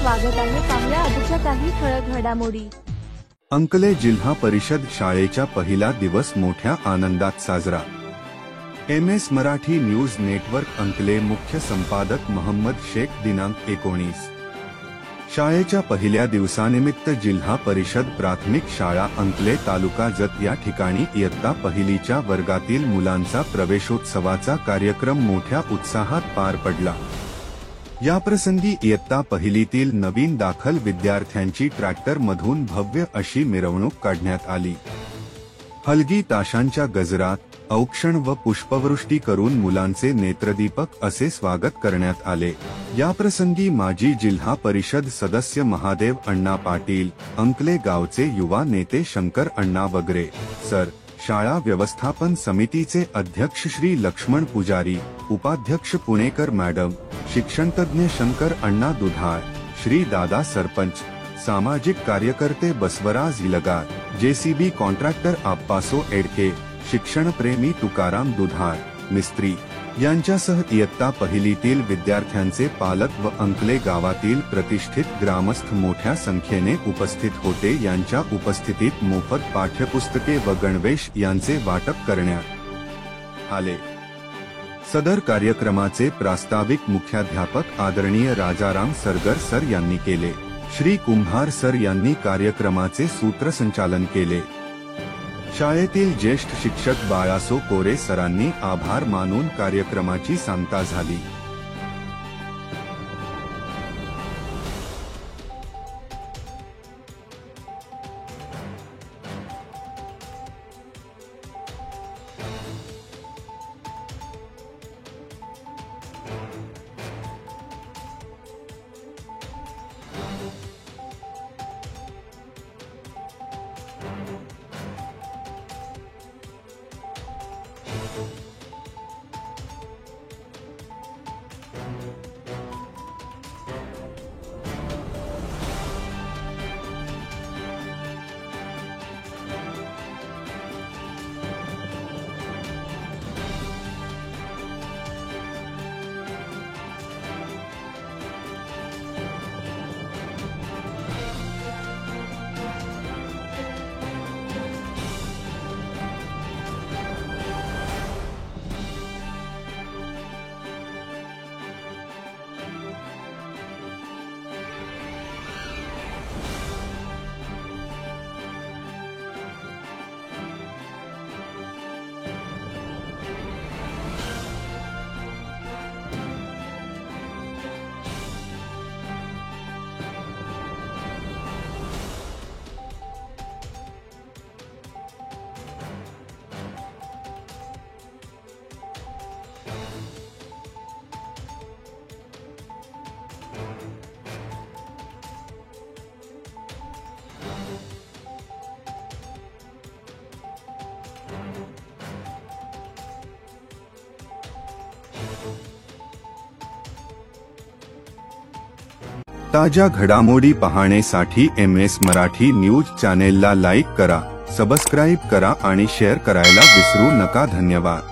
स्वागत आहे। पाहूया आजच्या काही ठळक घडामोडी। अंकले जिल्हा परिषद शाळेचा पहिला दिवस मोठ्या आनंदात साजरा। MS मराठी न्यूज नेटवर्क अंकले मुख्य संपादक मोहम्मद शेख दिनांक 19। शाळेच्या पहिल्या दिवसानिमित्त जिल्हा परिषद प्राथमिक शाळा अंकले तालुका जत या ठिकाणी इयत्ता पहिलीच्या वर्गातील मुलांचा प्रवेशोत्सवाचा कार्यक्रम मोठ्या उत्साहात पार पडला। या प्रसंगी इयत्ता पहिलीतील नवीन दाखल विद्यार्थ्यांची ट्रॅक्टर मधून भव्य अशी मिरवणूक काढण्यात आली। हलगी ताशांच्या गजरात, औक्षण व पुष्पवृष्टी करून मुलांचे नेत्रदीपक असे स्वागत करण्यात आले। या प्रसंगी माजी जिल्हा परिषद सदस्य महादेव अण्णा पाटील, अंकले गावचे युवा नेते शंकर अण्णा वगैरे, सर, शाळा व्यवस्थापन समितीचे अध्यक्ष श्री लक्ष्मण पुजारी, उपाध्यक्ष पुणेकर मॅडम, शिक्षणतज्ञ शंकर अण्णा दुधाळ, श्री दादा सरपंच, सामाजिक कार्यकर्ते बसवराज हिलगार, JCB कॉन्ट्रॅक्टर आप्पासो एडके, शिक्षणप्रेमी तुकाराम दुधाळ, मिस्त्री यांच्यासह इयत्ता पहिलीतील विद्यार्थ्यांचे पालक व अंकले गावातील प्रतिष्ठित ग्रामस्थ मोठ्या संख्येने उपस्थित होते। यांच्या उपस्थितीत मोफत पाठ्यपुस्तके व गणवेश यांचे वाटप करण्यात आले। सदर कार्यक्रमाचे प्रास्ताविक मुख्याध्यापक आदरणीय राजाराम सरगर सर यांनी केले। श्री कुंभार सर यांनी कार्यक्रमाचे सूत्रसंचालन केले। शाळेतील ज्येष्ठ शिक्षक बाळासो कोरे सरांनी आभार मानून कार्यक्रमाची सांगता झाली। ताज्या घडामोडी पाहण्यासाठी MS मराठी न्यूज चॅनेलला लाईक करा, सबस्क्राईब करा आणि शेअर करायला विसरू नका। धन्यवाद।